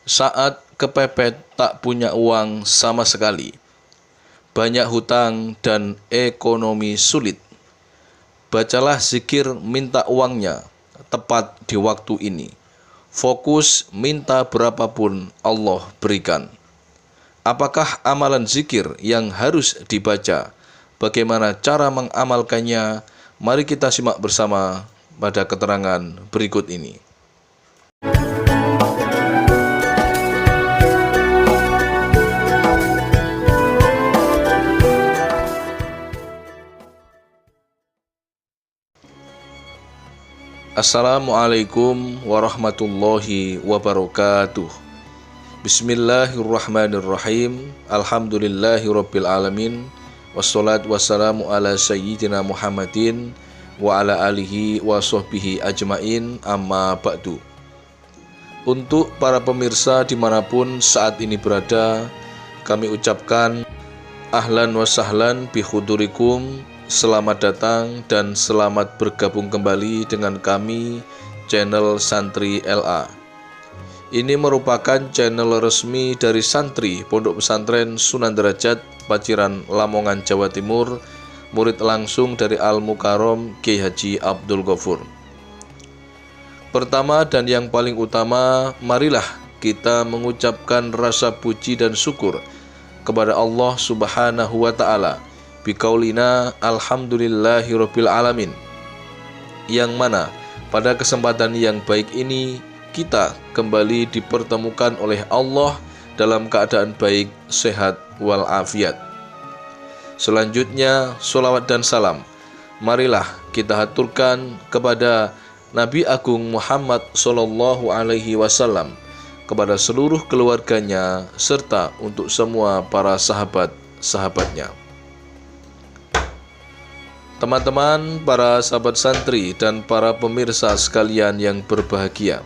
Saat kepepet tak punya uang sama sekali, banyak hutang dan ekonomi sulit, bacalah zikir minta uangnya tepat di waktu ini. Fokus minta berapapun Allah berikan. Apakah amalan zikir yang harus dibaca? Bagaimana cara mengamalkannya? Mari kita simak bersama pada keterangan berikut ini. Assalamualaikum warahmatullahi wabarakatuh. Bismillahirrahmanirrahim. Alhamdulillahirabbil alamin. Wassalatu wassalamu ala sayyidina Muhammadin wa ala alihi wa sahbihi ajmain, amma ba'du. Untuk para pemirsa dimanapun saat ini berada, kami ucapkan ahlan wa sahlan bihudurikum. Selamat datang dan selamat bergabung kembali dengan kami, channel Santri LA. Ini merupakan channel resmi dari santri Pondok Pesantren Sunan Derajat, Paciran, Lamongan, Jawa Timur, murid langsung dari Al-Mukarram Kiai Haji Abdul Ghafur. Pertama dan yang paling utama, marilah kita mengucapkan rasa puji dan syukur kepada Allah Subhanahu wa Ta'ala biqaulina alhamdulillahirabbil alamin, yang mana pada kesempatan yang baik ini kita kembali dipertemukan oleh Allah dalam keadaan baik, sehat walafiat. Selanjutnya, sholawat dan salam marilah kita haturkan kepada Nabi Agung Muhammad Sallallahu Alaihi Wasallam, kepada seluruh keluarganya serta untuk semua para sahabat-sahabatnya. Teman-teman, para sahabat santri dan para pemirsa sekalian yang berbahagia,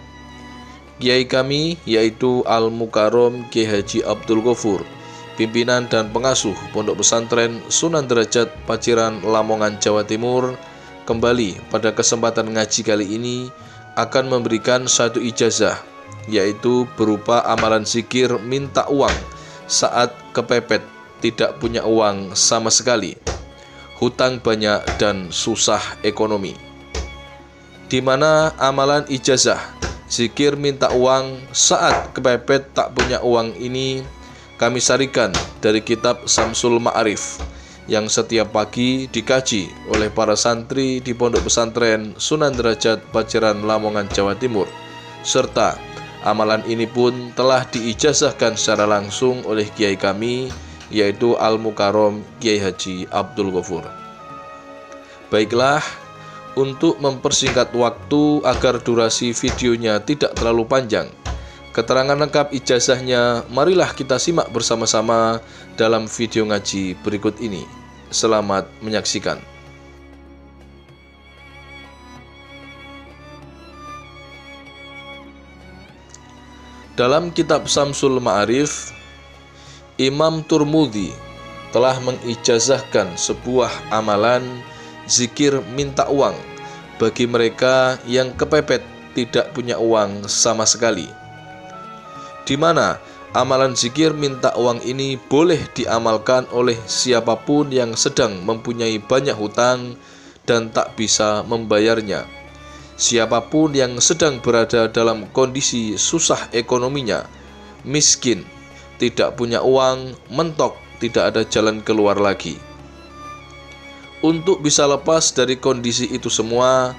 Kiai kami yaitu Al-Mukarram Kiai Haji Abdul Ghafur, pimpinan dan pengasuh Pondok Pesantren Sunan Derajat, Paciran, Lamongan, Jawa Timur, kembali pada kesempatan ngaji kali ini akan memberikan satu ijazah, yaitu berupa amalan zikir minta uang saat kepepet, tidak punya uang sama sekali, hutang banyak dan susah ekonomi. Di mana amalan ijazah zikir minta uang saat kepepet tak punya uang ini kami sarikan dari kitab Syamsul Ma'arif yang setiap pagi dikaji oleh para santri di Pondok Pesantren Sunan Derajat, Paciran, Lamongan, Jawa Timur, serta amalan ini pun telah diijazahkan secara langsung oleh kiai kami yaitu Al-Mukarram Kiai Haji Abdul Ghafur. Baiklah, untuk mempersingkat waktu agar durasi videonya tidak terlalu panjang, keterangan lengkap ijazahnya marilah kita simak bersama-sama dalam video ngaji berikut ini. Selamat menyaksikan. Dalam kitab Syamsul Ma'arif, Imam Turmudi telah mengijazahkan sebuah amalan zikir minta uang bagi mereka yang kepepet tidak punya uang sama sekali, di mana amalan zikir minta uang ini boleh diamalkan oleh siapapun yang sedang mempunyai banyak hutang dan tak bisa membayarnya, siapapun yang sedang berada dalam kondisi susah ekonominya, miskin, tidak punya uang, mentok, tidak ada jalan keluar lagi. Untuk bisa lepas dari kondisi itu semua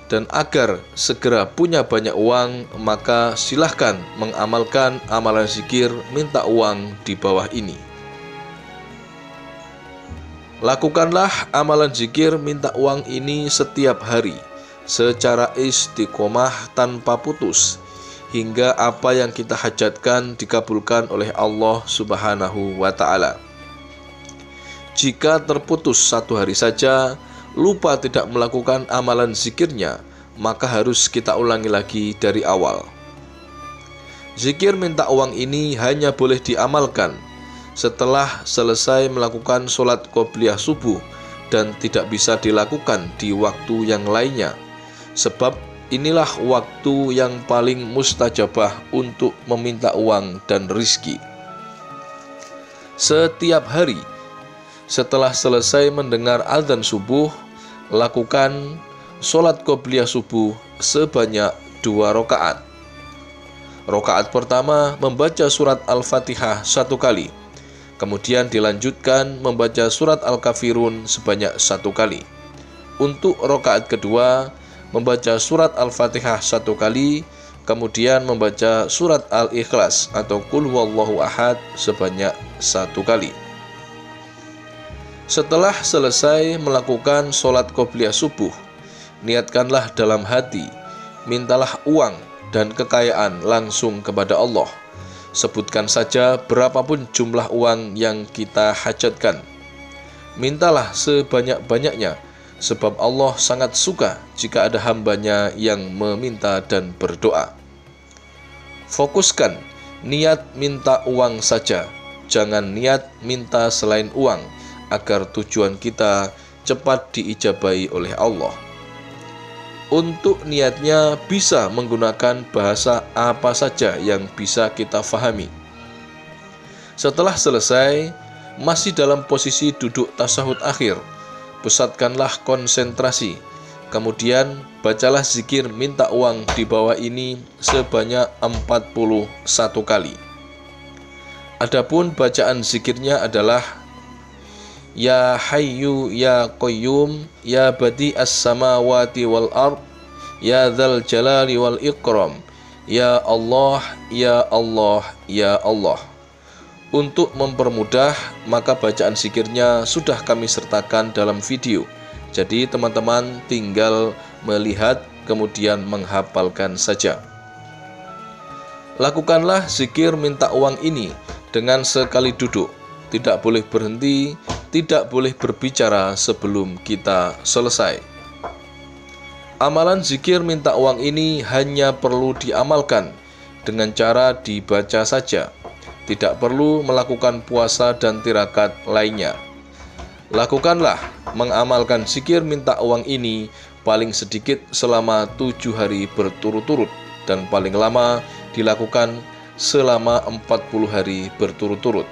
dan agar segera punya banyak uang, maka silahkan mengamalkan amalan zikir minta uang di bawah ini. Lakukanlah amalan zikir minta uang ini setiap hari secara istiqomah tanpa putus, hingga apa yang kita hajatkan dikabulkan oleh Allah Subhanahu wa Ta'ala. Jika terputus satu hari saja, lupa tidak melakukan amalan zikirnya, maka harus kita ulangi lagi dari awal. Zikir minta uang ini hanya boleh diamalkan setelah selesai melakukan sholat qobliyah subuh dan tidak bisa dilakukan di waktu yang lainnya, sebab inilah waktu yang paling mustajabah untuk meminta uang dan rizki. Setiap hari setelah selesai mendengar azan subuh, lakukan sholat qobliyah subuh sebanyak 2 rakaat. Rakaat pertama membaca surat Al-Fatihah 1 kali, kemudian dilanjutkan membaca surat Al-Kafirun sebanyak 1 kali. Untuk rakaat kedua membaca surat Al-Fatihah 1 kali, kemudian membaca surat Al-Ikhlas atau Qul Huwallahu Ahad sebanyak 1 kali. Setelah selesai melakukan sholat qobliyah subuh, niatkanlah dalam hati, mintalah uang dan kekayaan langsung kepada Allah. Sebutkan saja berapapun jumlah uang yang kita hajatkan. Mintalah sebanyak-banyaknya, sebab Allah sangat suka jika ada hambanya yang meminta dan berdoa. Fokuskan niat minta uang saja, jangan niat minta selain uang, agar tujuan kita cepat diijabahi oleh Allah. Untuk niatnya bisa menggunakan bahasa apa saja yang bisa kita fahami. Setelah selesai, masih dalam posisi duduk tasyahud akhir, pusatkanlah konsentrasi. Kemudian bacalah zikir minta uang di bawah ini sebanyak 41 kali. Adapun bacaan zikirnya adalah Ya Hayyu Ya Qayyum Ya Badi'as Samawati wal Ard Ya Dzal Jalali wal Ikram Ya Allah Ya Allah Ya Allah. Untuk mempermudah, maka bacaan zikirnya sudah kami sertakan dalam video. Jadi teman-teman tinggal melihat kemudian menghafalkan saja. Lakukanlah zikir minta uang ini dengan sekali duduk. Tidak boleh berhenti, tidak boleh berbicara sebelum kita selesai. Amalan zikir minta uang ini hanya perlu diamalkan dengan cara dibaca saja. Tidak perlu melakukan puasa dan tirakat lainnya. Lakukanlah mengamalkan zikir minta uang ini paling sedikit selama 7 hari berturut-turut dan paling lama dilakukan selama 40 hari berturut-turut.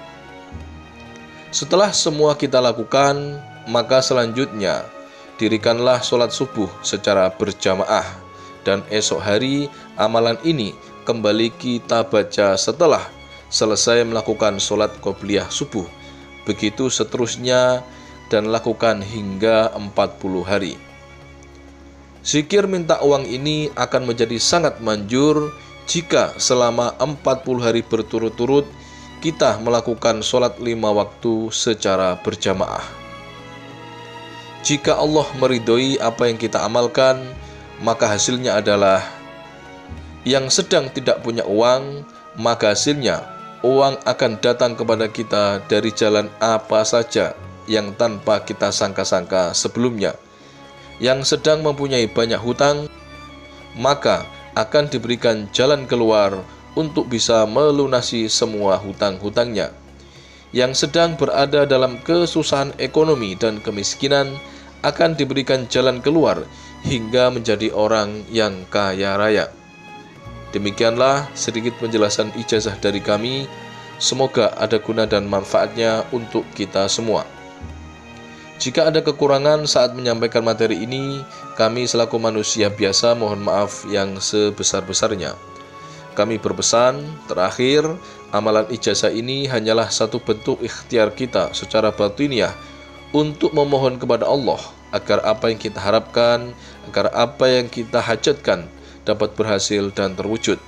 Setelah semua kita lakukan, maka selanjutnya dirikanlah sholat subuh secara berjamaah, dan esok hari amalan ini kembali kita baca setelah selesai melakukan sholat qobliyah subuh. Begitu seterusnya dan lakukan hingga 40 hari. Zikir minta uang ini akan menjadi sangat manjur jika selama 40 hari berturut-turut kita melakukan sholat 5 waktu secara berjamaah. Jika Allah meridhoi apa yang kita amalkan, maka hasilnya adalah yang sedang tidak punya uang, maka hasilnya uang akan datang kepada kita dari jalan apa saja yang tanpa kita sangka-sangka sebelumnya. Yang sedang mempunyai banyak hutang, maka akan diberikan jalan keluar untuk bisa melunasi semua hutang-hutangnya. Yang sedang berada dalam kesusahan ekonomi dan kemiskinan akan diberikan jalan keluar hingga menjadi orang yang kaya raya. Demikianlah sedikit penjelasan ijazah dari kami. Semoga ada guna dan manfaatnya untuk kita semua. Jika ada kekurangan saat menyampaikan materi ini, kami selaku manusia biasa mohon maaf yang sebesar-besarnya. Kami berpesan, terakhir, amalan ijazah ini hanyalah satu bentuk ikhtiar kita secara batiniah untuk memohon kepada Allah agar apa yang kita harapkan, agar apa yang kita hajatkan dapat berhasil dan terwujud.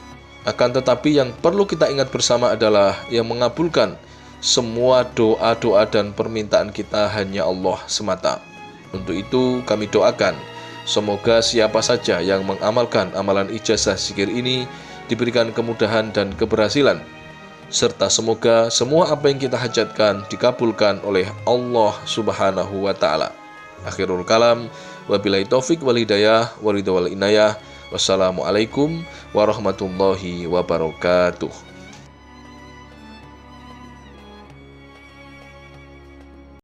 Akan tetapi yang perlu kita ingat bersama adalah yang mengabulkan semua doa-doa dan permintaan kita hanya Allah semata. Untuk itu kami doakan, semoga siapa saja yang mengamalkan amalan ijazah zikir ini diberikan kemudahan dan keberhasilan, serta semoga semua apa yang kita hajatkan dikabulkan oleh Allah Subhanahu wa Ta'ala. Akhirul kalam, wabillahi taufik wal hidayah, waridha wal inayah. Wassalamualaikum warahmatullahi wabarakatuh.